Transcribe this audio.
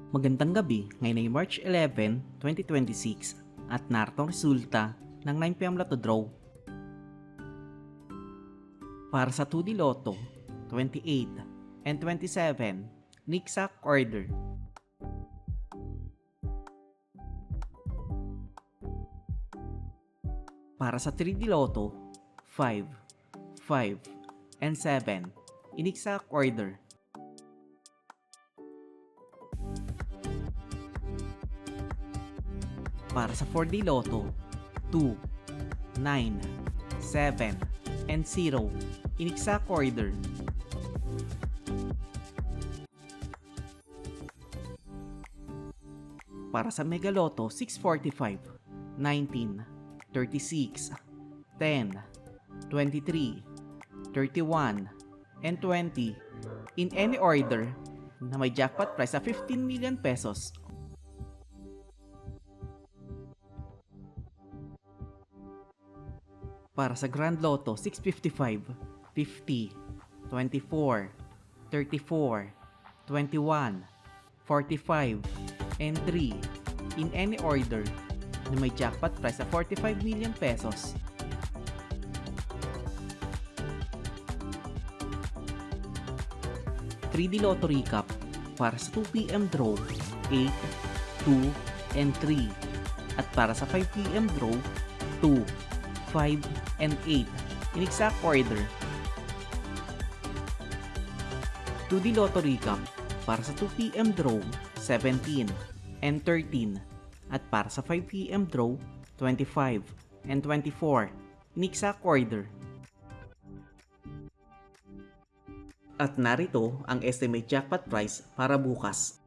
Magandang gabi, ngayon ay March 11, 2026 at narito ang resulta ng 9pm Lotto Draw. Para sa 2D Lotto, 28 and 27, Nigsack Order. Para sa 3D Lotto, 5, 5, and 7, Inigsack Order. Para sa 4D Lotto, 2, 9, 7, and 0, in-exact order. Para sa Mega Lotto 645, 19, 36, 10, 23, 31, and 20, in any order na may jackpot price sa 15 million pesos. Para sa Grand Lotto 655, 50, 24, 34, 21, 45, and 3 in any order na may jackpot price sa 45 million pesos. (3D Lotto Recap) para sa 2pm draw 8, 2, and 3 at para sa 5pm draw 2, 5, and 8 in exact order. 2D Lotto Recap para sa 2pm draw 17 and 13 at para sa 5pm draw 25 and 24 in exact order. At narito ang estimate jackpot price para bukas.